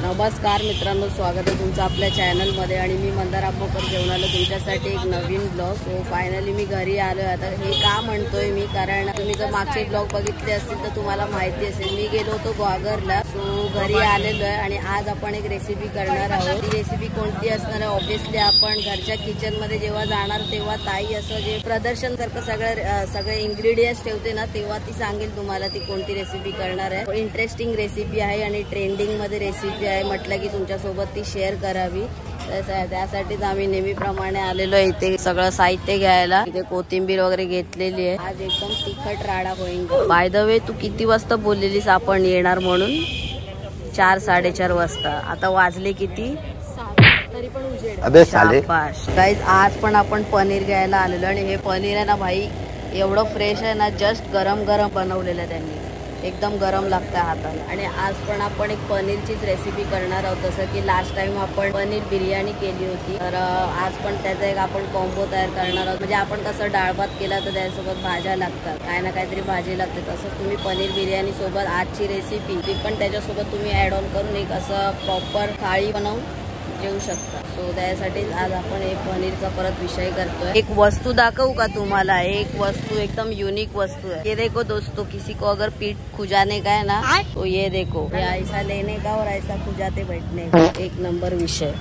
नमस्कार मित्रांनो, स्वागत आहे तुमचं आपल्या चॅनलमध्ये। आणि मी मंदार आंबोकर घेऊन आलो तुमच्यासाठी एक नवीन ब्लॉग। सो फायनली मी घरी आलो। आता हे का म्हणतोय मी, कारण तुम्ही जर मागचे ब्लॉग बघितले असतील तर तुम्हाला माहिती असेल मी गेलो होतो ग्वागरला। सो घरी आलेलो आहे आणि आज आपण एक रेसिपी करणार आहोत। ती रेसिपी कोणती असणार आहे, ऑब्विसली आपण घरच्या किचन मध्ये जेव्हा जाणार तेव्हा ताई असं जे प्रदर्शन सारखं सगळे इंग्रेडियंट्स ठेवते ना, तेव्हा ती सांगेल तुम्हाला ती कोणती रेसिपी करणार आहे। इंटरेस्टिंग रेसिपी आहे आणि ट्रेंडिंग मध्ये रेसिपी आहे, म्हटलं की तुमच्यासोबत ती शेअर करावी। त्यासाठीच आम्ही नेहमीप्रमाणे आलेलो इथे सगळं साहित्य घ्यायला। इथे कोथिंबीर वगैरे घेतलेली आहे। आज एकदम तिखट राडा होईल। बाय द वे, तू किती वाजता बोललेलीस आपण येणार म्हणून? 4-4:30 वाजता। आता वाजले किती? 7 तरी पण उजेड। अबे साले गाइस, आज पण आपण पनीर घ्यायला आलेलो आणि हे पनीर आहे ना भाई, एवढं फ्रेश आहे ना, जस्ट गरम गरम बनवलेलं आहे त्यांनी, एकदम गरम लागतं हाताला। आणि आज पण आपण एक पनीरचीच रेसिपी करणार आहोत। जसं की लास्ट टाइम आपण पनीर बिर्याणी केली होती, तर आज पण त्याचा एक आपण कॉम्बो तयार करणार आहोत। म्हणजे आपण कसं डाळ भात केला तर त्यासोबत भाज्या लागतात, काय ना काहीतरी भाजी लागते, तसंच तुम्ही पनीर बिर्याणी सोबत आजची रेसिपी ती पण त्याच्यासोबत तुम्ही ऍड ऑन करून एक असं प्रॉपर थाळी बनवून जेवू शकता। सो त्यासाठी आज आपण एक पनीरचा परत विषय करतोय। एक वस्तू दाखवू का तुम्हाला? एक वस्तू एकदम यूनिक वस्तू है। ये देखो दोस्तों, किसी को अगर पीठ खुजाने का है ना, तो ये देखो, ये ऐसा लेने का और ऐसा खुजाते बैठने का, एक नंबर विषय।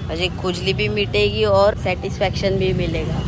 म्हणजे खुजली भी मिटेगी और सेटिस्फैक्शन भी मिलेगा।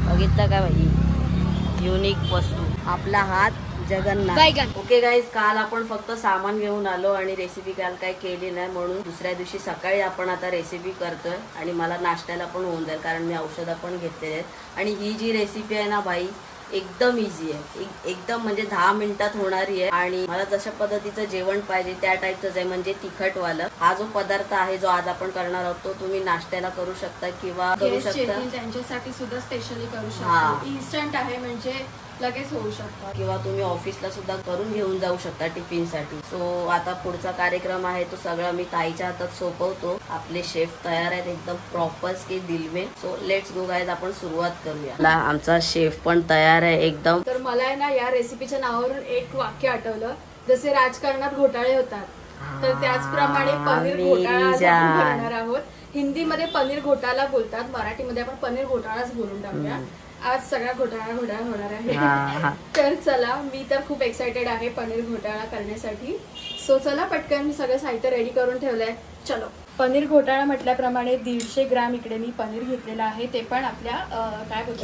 बघितलं का भाई, युनिक वस्तू, आपला हात जगन्नाथ। ओके गाईज, काल आपण फक्त सामान घेऊन आलो आणि रेसिपी काल काय केली नाही, म्हणून दुसऱ्या दिवशी सकाळी आपण आता रेसिपी करतोय। आणि मला नाश्त्याला पण होऊन जाईल, कारण मी औषधं पण घेतलेली आहेत। आणि ही जी रेसिपी आहे ना भाई, एकदम इझी आहे, एकदम म्हणजे 10 मिनिटात होणारी आहे। आणि मला जशा पद्धतीचं जेवण पाहिजे त्या टाईपचंच आहे, म्हणजे तिखटवालं। हा जो पदार्थ आहे जो आज आपण करणार आहोत, तो तुम्ही नाश्त्याला करू शकता किंवा करू शकता, त्यांच्यासाठी सुद्धा स्पेशली करू शकता। इन्स्टंट आहे, म्हणजे लगेच होऊ शकतं, किंवा तुम्ही ऑफिसला सुद्धा करून घेऊन जाऊ शकता टिफिनसाठी। सो आता पुढचा कार्यक्रम आहे तो सगळा मी ताईच्या हातात सोपवतो। आपले शेफ तयार आहेत एकदम प्रॉपर के दिल में। सो लेट्स गो गाइस, आपण सुरुवात करूया। आमचा शेफ पण तयार आहे एकदम। तर मला आहे ना या रेसिपीच्या नावावरून एक वाक्य आठवलं, जसे राजकारणात घोटाळे होतात तर त्याचप्रमाणे पनीर घोटाळा करणार आहोत। हिंदीमध्ये पनीर घोटाळा बोलतात, मराठीमध्ये आपण पनीर घोटाळाच बोलून टाकूया। आज सगळा घोटाळा होणार आहे। तर चला, मी तर खूप एक्साइटेड आहे पनीर घोटाळा करण्यासाठी। सो चला पटकन, मी सगळं साहित्य रेडी करून ठेवलंय, चलो। पनीर घोटाळा म्हटल्याप्रमाणे 150 ग्रॅम इकडे मी पनीर घेतलेलं आहे, ते पण आपल्या काय बोलतात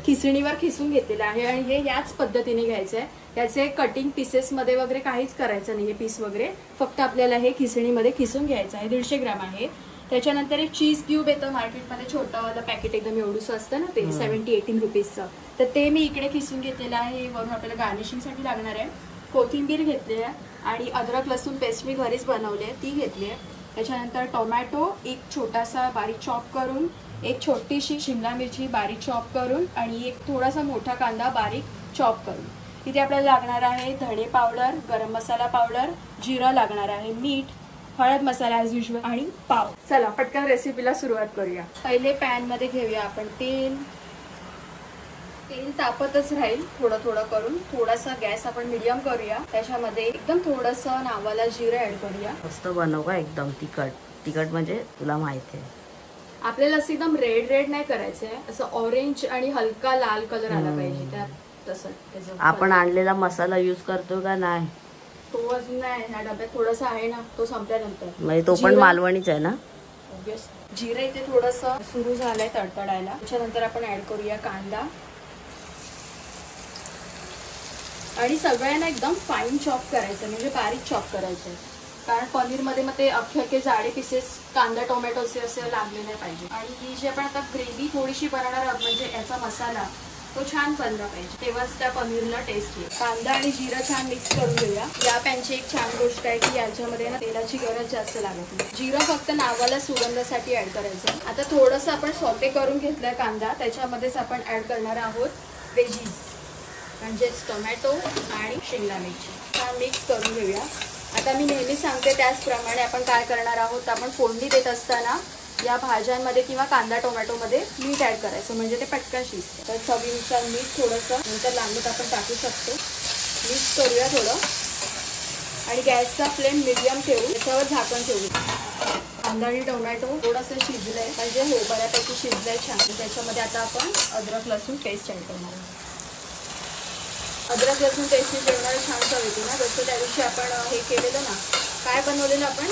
खिसणीवर खिसून घेतलेलं आहे। आणि हे याच पद्धतीने घ्यायचंय, याचे कटिंग पीसेस मध्ये वगैरे काहीच करायचं नाहीये, पीस वगैरे, फक्त आपल्याला हे खिसणीमध्ये खिसून घ्यायचं आहे। 150 ग्रॅम आहे। त्याच्यानंतर एक चीज क्यूब येतं मार्केटमध्ये, छोटंवालं पॅकेट एकदम एवढूसं असतं ना, ते 70-18 रुपीजचं, तर ते मी इकडे खिसून घेतलेलं आहे। वरून आपल्याला गार्निशिंगसाठी लागणार आहे कोथिंबीर घेतली आहे, आणि अद्रक लसूण पेस्ट मी घरीच बनवली आहे ती घेतली आहे। त्याच्यानंतर टोमॅटो एक छोटासा बारीक चॉप करून, एक छोटीशी शिमला मिरची बारीक चॉप करून, आणि एक थोडासा मोठा कांदा बारीक चॉप करून। इथे आपल्याला लागणार आहे धणे पावडर, गरम मसाला पावडर, जिरा लागणार आहे, मीठ, हळद मसाला ॲज युजल, आणि पाव। चला पटकन रेसिपीला सुरुवात करूया। पहिले पॅन मध्ये घेऊया आपण तेल तापतच राहील थोडं थोडं करून। थोडासा गॅस आपण मीडियम करूया, त्याच्यामध्ये एकदम थोडंसं नावाला जिरं ऍड करूया। मस्त बनव का, एकदम तिखट म्हणजे तुला माहिती आहे आपल्याला असं एकदम रेड नाही करायचंय, असं ऑरेंज आणि हलका लाल कलर आला पाहिजे त्यात। तसं आपण आणलेला मसाला यूज करतो का नाही? तो अजून नाही, ह्या डब्यात थोडासा आहे ना, तो संपल्यानंतर। म्हणजे तो पण मालवणीच आहे ना? जिरं इथे थोडंसं सुरू झालंय तडतडायला। त्याच्यानंतर आपण ऍड करूया कांदा, आणि सगळ्यांना एकदम फाईन चॉप करायचं, म्हणजे बारीक चॉप करायचं, कारण पनीर मध्ये मग ते अख्खे जाडे पीसेस कांदा टोमॅटोचे असे लागले नाही पाहिजे। आणि ही जी आपण आता ग्रेव्ही थोडीशी बनवणार आहोत, म्हणजे याचा मसाला तो छान बनला पाहिजे, तेव्हाच त्या पनीरला टेस्ट येईल। कांदा आणि जिरं छान मिक्स करून घेऊया। या पॅनची एक छान गोष्ट आहे की याच्यामध्ये ना तेलाची गरज जास्त लागत नाही, जिरं फक्त नावाला सुगंधासाठी ऍड करायचं। आता थोडंसं आपण सॉटे करून घेतलाय कांदा, त्याच्यामध्येच आपण ऍड करणार आहोत व्हेजीज, म्हणजेच टोमॅटो आणि शिमला मिरची, छान मिक्स करून घेऊया। आता मी नेहमी सांगते त्याचप्रमाणे आपण काय करणार आहोत, आपण फोडणी देत असताना या भाज्यांमध्ये किंवा कांदा टोमॅटोमध्ये मीठ ऍड करायचं, म्हणजे ते पटकन शिजतं। तर चवीनुसार मीठ थोडंसं, नंतर लागलं तर आपण टाकू शकतो। मिक्स करूया थोडं। आणि गॅसचा फ्लेम मीडियम ठेवून त्याच्यावर झाकण ठेवू. कांदा आणि टोमॅटो थोडंसं शिजलंय म्हणजे हो बऱ्यापैकी शिजलंय छान. त्याच्यामध्ये आता आपण अद्रक लसूण पेस्ट ऍड करणार आहोत. अद्रक लसूण पेस्टची जेवणाला छान चव येते ना. जसं त्या दिवशी आपण हे केलेलं ना, काय बनवलेलं आपण,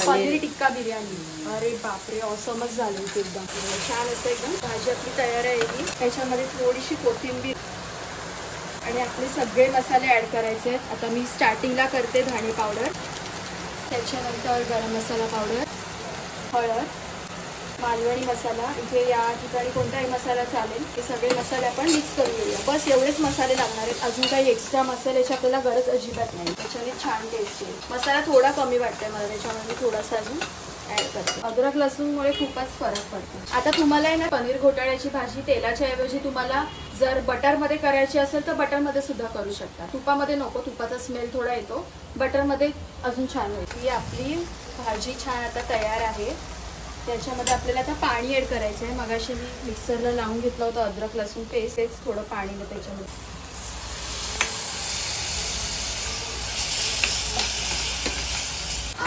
पनीर टिक्का बिर्याणी. अरे बापरे, ऑसमच झाली होती एकदम छान असं एकदम. भाजी आपली तयार आहे. त्याच्यामध्ये थोडीशी कोथिंबीर आणि आपले सगळे मसाले ऍड करायचे आहेत. आता मी स्टार्टिंगला करते धणे पावडर, त्याच्यानंतर गरम मसाला पावडर, हळद, मालवणी मसाला. इथे या ठिकाणी कोणताही मसाला चालेल. हे सगळे मसाले आपण मिक्स करून घेऊया. बस एवढेच मसाले लागणार आहेत. अजून काही एक्स्ट्रा मसाल्याची आपल्याला गरज अजिबात नाही. त्याच्याने छान टेस्ट येईल. मसाला थोडा कमी वाटतोय मला, त्याच्यामध्ये थोडासा अजून ऍड करते. अद्रक लसूणमुळे खूपच फरक पडतो. आता तुम्हाला आहे ना पनीर घोटाळ्याची भाजी तेलाच्या ऐवजी तुम्हाला जर बटरमध्ये करायची असेल तर बटरमध्ये सुद्धा करू शकता. तुपामध्ये नको, तुपाचा स्मेल थोडा येतो. बटरमध्ये अजून छान होईल. ही आपली भाजी छान आता तयार आहे. त्याच्यामध्ये आपल्याला आता पाणी ऍड करायचं आहे. मगाशी मी मिक्सरला लावून घेतलं होतं अद्रक लसूण पेस्ट, तेच थोडं पाणी मग त्याच्यामध्ये.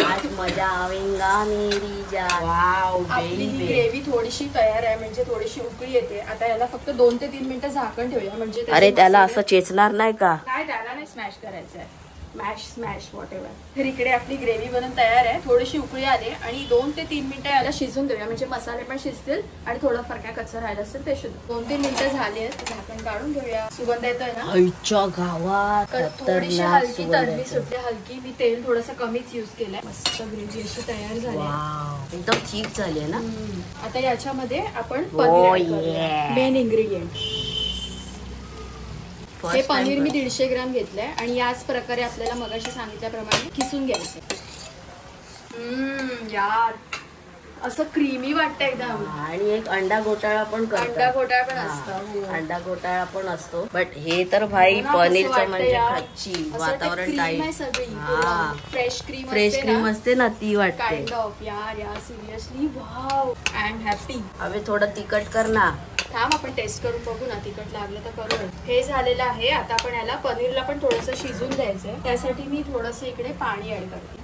आज मजा आवेगा मेरी जान. वाव आपली ही ग्रेव्ही थोडीशी तयार आहे, म्हणजे थोडीशी उकळी येते. आता याला फक्त 2 ते 3 मिनिटं झाकण ठेवूया. म्हणजे अरे त्याला असं चेचणार नाही का? नाही, त्याला नाही स्मॅश करायचं आहे. Smash what ever. तर इकडे आपली ग्रेव्ही बनून तयार आहे. थोडीशी उकळी आली आणि 2 ते 3 मिनिटं याला शिजून देऊया. म्हणजे मसाले पण शिजतील आणि थोडं फरक्या कच्चं राहिलं असेल ते शिजू. 2-3 मिनिटं झाली आहेत. झाकण काढून घेऊया. सुगंध येतोय ना आईच्या गावात. थोडीशी हलकी तळली सुटली. हलकी मी तेल थोडंसं कमीच यूज केलंय. मस्त ग्रेव्ही अशी तयार झाली. एकदम ठीक झाली आहे ना. आता याच्यामध्ये आपण पनीर, मेन इन्ग्रेडियंट. हे पनीर मी 150 ग्राम घेतलंय आणि याच प्रकारे आपल्याला मगाशी सांगितल्याप्रमाणे किसून घ्यायचं. यार असं क्रीमी वाटतं एकदम. आणि एक अंडा घोटाळा पण करतात. अंडा घोटाळा पण असतो. अंडा घोटाळा पण असतो. बट हे तर भाई पनीरचं म्हणजे कच्ची वातावरण टाईप. फ्रेश क्रीम असते ना ती वाटते. Kind of. यार seriously wow, I am happy. अबे थोडं तिखट कर ना. थांब आपण टेस्ट करून बघू ना, तिखट लागलं तर करू. हे झालेलं आहे. आता आपण याला पनीरला पण थोडंसं शिजून द्यायचंय. त्यासाठी मी थोडंसं इकडे पाणी ऍड करते.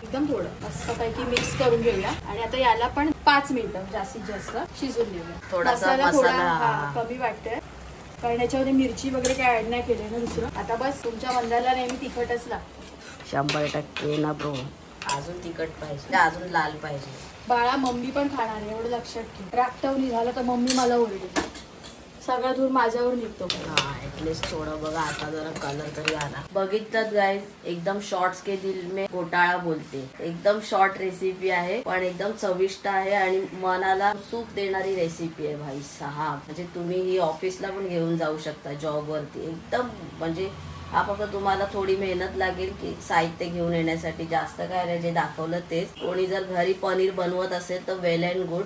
एकदम थोडं मस्तपैकी मिक्स करून घेऊया. आणि आता याला पण 5 मिनिटं जास्तीत जास्त शिजून घेऊया. मसाला थोडा कमी वाटतोय कारण याच्यामध्ये मिरची वगैरे काय ऍड नाही केले ना दुसरं. आता बस तुमच्या मंदाला नेहमी तिखटच लागतं. 100% ना ब्रो. अजून तिखट पाहिजे, अजून लाल पाहिजे. बाळा मम्मी पण खाणार आहे एवढं लक्षात ठेव. रागटव निघाला तर मम्मी मला ओरडेल. सगळा धूर माझ्यावर निघतो. ऍटलीस्ट थोडं बघा. आता जरा कलर तरी आला. बघितलं गाईज, एकदम शॉर्ट्स के दिल में घोटाळा बोलते. एकदम शॉर्ट रेसिपी आहे पण एकदम चविष्ट आहे आणि मनाला सुख देणारी रेसिपी आहे भाई साहब. म्हणजे तुम्ही ही ऑफिसला पण घेऊन जाऊ शकता जॉब वरती. एकदम म्हणजे हा फक्त तुम्हाला थोडी मेहनत लागेल की साहित्य घेऊन येण्यासाठी. जास्त काय नाही, जे दाखवलं तेच. कोणी जर घरी पनीर बनवत असेल तर वेल अँड गुड,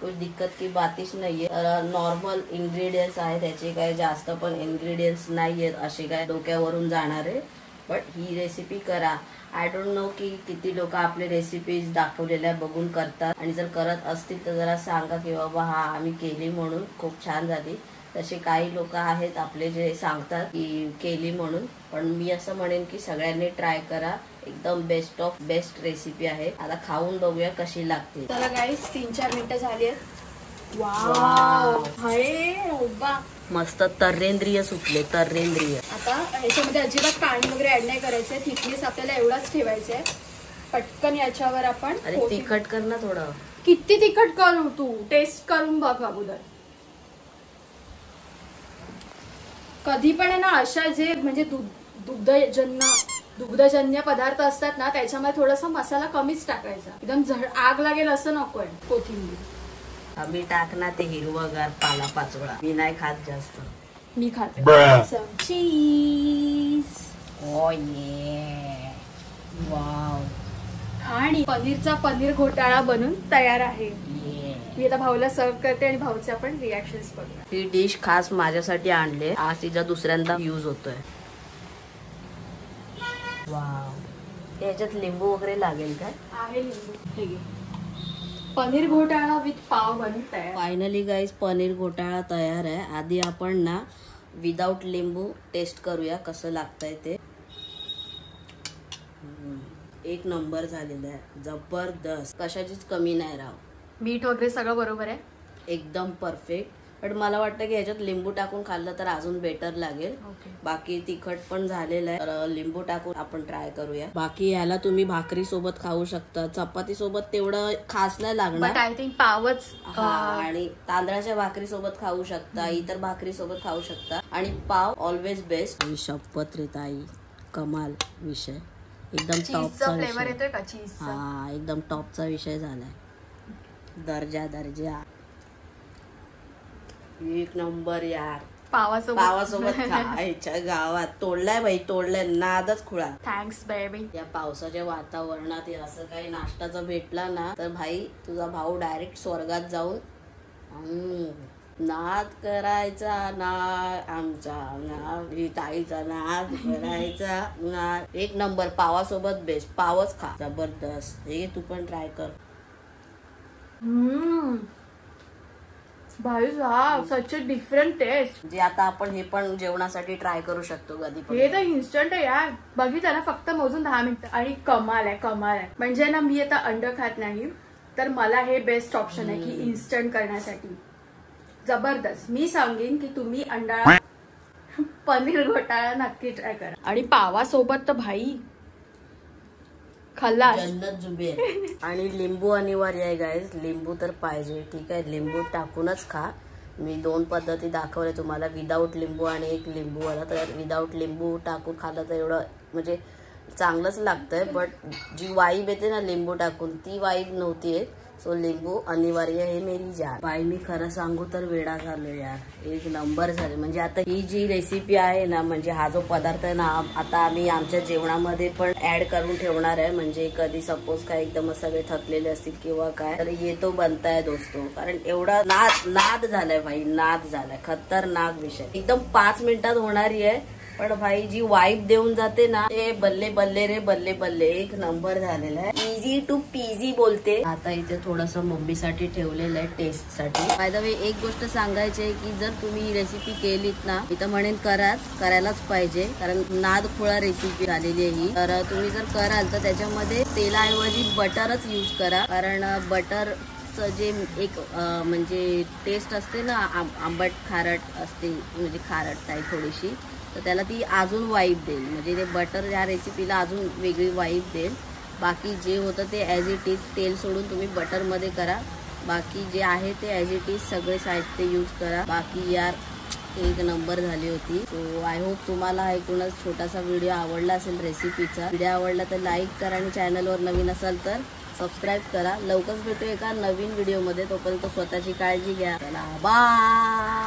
कोई दिक्कत की बातच नाहीये. नॉर्मल इन्ग्रेडियंट्स आहे, त्याचे काय जास्त पण इन्ग्रेडियंट्स नाहीयेत असे काय डोक्यावरून जाणारे. बट ही रेसिपी करा. आय डोंट नो की किती लोक आपले रेसिपीज दाखवलेल्या बघून करतात आणि जर करत असतील तर जरा सांगा की बाबा हा आम्ही केली म्हणून खूप छान झाली. तसे काही लोक आहेत आपले जे सांगतात की केली म्हणून. पण मी असं म्हणेन की सगळ्यांनी ट्राय करा. एकदम बेस्ट ऑफ बेस्ट रेसिपी आहे. आता खाऊन बघूया कशी लागते. चला गाईस 3-4 मिनिटं झाली आहेत. वाव हाय मस्त तर्रेंद्रिय सुटले, तर्रेंद्रिय. आता ह्याच्यामध्ये अजिबात पाणी वगैरे ऍड नाही करायचंय. थिकनेस आपल्याला एवढाच ठेवायचा आहे. पटकन याच्यावर आपण तिखट कर ना थोडं. किती तिखट करू तू? टेस्ट करून बघ अगोदर. कधी पण आहे ना अशा जे म्हणजे दुग्धजन्य पदार्थ असतात ना त्याच्यामध्ये थोडासा मसाला कमीच टाकायचा. एकदम आग लागेल असं नकोय. कोथिंबीर आम्ही टाकणार ते हिरवगार पाला पाचोळा. मी नाही खात जास्त. मी खाते. चीज. ओ ये वाव. आणि पनीरचा पनीर घोटाळा बनून तयार आहे. मी आता भाऊला सर्व करते आणि भाऊचे आपण रिॲक्शन्स बघूया. ही डिश खास माझ्यासाठी आणले. आज तिचा दुसऱ्यांदा यूज होतोय. वाव. याच्यात लिंबू वगैरे लागेल काय? आहे लिंबू. हे घे. पनीर घोटाळा विथ पाव बनून तयार. फायनली गाईज पनीर घोटाळा तयार आहे. आधी आपण ना विदाउट लिंबू टेस्ट करूया कसं लागतंय ते. एक नंबर झालेला आहे, जबरदस्त, कशाचीच कमी नाही राव. मीठ वगैरे सगळं बरोबर आहे, एकदम परफेक्ट. पण मला वाटतं की ह्याच्यात लिंबू टाकून खाल्लं तर अजून बेटर लागेल. बाकी तिखट पण झालेलं आहे, तर लिंबू टाकून आपण ट्राय करूया. बाकी याला तुम्ही भाकरी सोबत खाऊ शकता, चपाती सोबत तेवढं खास नाही लागणार, आय थिंक पावच. आणि तांदळाच्या भाकरी सोबत खाऊ शकता, इतर भाकरी सोबत खाऊ शकता, आणि पाव ऑलवेज बेस्ट. शपथ रे ताई, कमाल विषय, एकदम टॉपचा फ्लेवर विषय. येतोय का चीज? हा, एकदम टॉपचा विषय झालाय, दर्जा. एक नंबर यार. पावासोबत खायच्या गावात तोडलाय भाई, तोडलाय, नादच खुळा. Thanks baby. या पावसाच्या वातावरणात असं काही नाश्ताचं भेटला ना तर भाई तुझा भाऊ डायरेक्ट स्वर्गात जाऊन नाद करायचा ना, आमचा ना, ताईचा नाद करायचा ना. एक नंबर, पावासोबत बेस्ट, पावच खा, जबरदस्त. हे तू पण ट्राय कर. भाई सच अ डिफरंट टेस्ट. जे आता आपण हे पण जेवणासाठी ट्राय करू शकतो कधी पण. हे तर इन्स्टंट आहे यार, बघितलं ना, फक्त मोजून 10 मिनिटं, आणि कमाल आहे. म्हणजे ना, मी आता अंड खात नाही, तर मला हे बेस्ट ऑप्शन आहे की इन्स्टंट करण्यासाठी. जबरदस्त. मी सांगेन की तुम्ही अंडा पनीर घोटाळा नक्की ट्राय करा. आणि पावासोबत तर भाई खल्लास, जन्नत जुबेर. आणि लिंबू अनिवार्य आहे गाईज, लिंबू तर पाहिजे. ठीक आहे, लिंबू टाकूनच खा. मी 2 पद्धती दाखवल्या तुम्हाला, विदाऊट लिंबू आणि एक लिंबू वाला. तर विदाऊट लिंबू टाकून खाल्लं तर एवढं म्हणजे चांगलंच लागतंय, बट जी वाईब येते ना लिंबू टाकून, ती वाईब नव्हती येत. सो लिंबू अनिवार्य है मेरी जान. बाई मी खरं सांगू तर वेडा झालो यार, एक नंबर झाले. म्हणजे आता ही जी रेसिपी आहे ना, म्हणजे हा जो पदार्थ आहे ना, आता आम्ही आमच्या जेवणामध्ये पण ऍड करून ठेवणार आहे. म्हणजे कधी सपोज काय एकदम सगळे थकलेले असतील किंवा काय, तर ये तो बनताय दोस्तो. कारण एवढा नाद झालाय भाई, नाद झालाय, खतरनाक विषय. एकदम 5 मिनिटात होणारी आहे, पण भाई जी वाईब देऊन जाते ना, ते बल्ले बल्ले रे बल्ले बल्ले, एक नंबर झालेला आहे. इझी टू पीझी बोलते. आता इथे थोडस मम्मीसाठी ठेवलेलं आहे टेस्ट साठी. बाय द वे एक गोष्ट सांगायची आहे की जर तुम्ही ही रेसिपी केलीत ना, मी तर म्हणेन करायलाच पाहिजे, कारण नाद खुळा रेसिपी झालेली आहे ही. तर तुम्ही जर कराल तर त्याच्यामध्ये तेलाऐवजी बटरच यूज करा, कारण बटर जे एक म्हणजे टेस्ट असते ना, आंबट खारट असते, म्हणजे खारट टाईप थोडीशी, तर त्याला ती अजून वाईब देईल. म्हणजे ते बटर या रेसिपीला अजून वेगळी वाईब देईल. बाकी जे होतं ते ॲज इट इज तेल सोडून तुम्ही बटरमध्ये करा. बाकी जे आहे ते ॲज इट इज सगळे साहित्य यूज करा. बाकी यार एक नंबर झाली होती. सो आय होप तुम्हाला ऐकूनच छोटासा व्हिडिओ आवडला असेल रेसिपीचा. व्हिडिओ आवडला तर लाईक करा, आणि चॅनलवर नवीन असाल तर सबस्क्राईब करा. लवकरच भेटू एका नवीन व्हिडिओमध्ये. तोपर्यंत स्वतःची काळजी घ्या. चला बाय.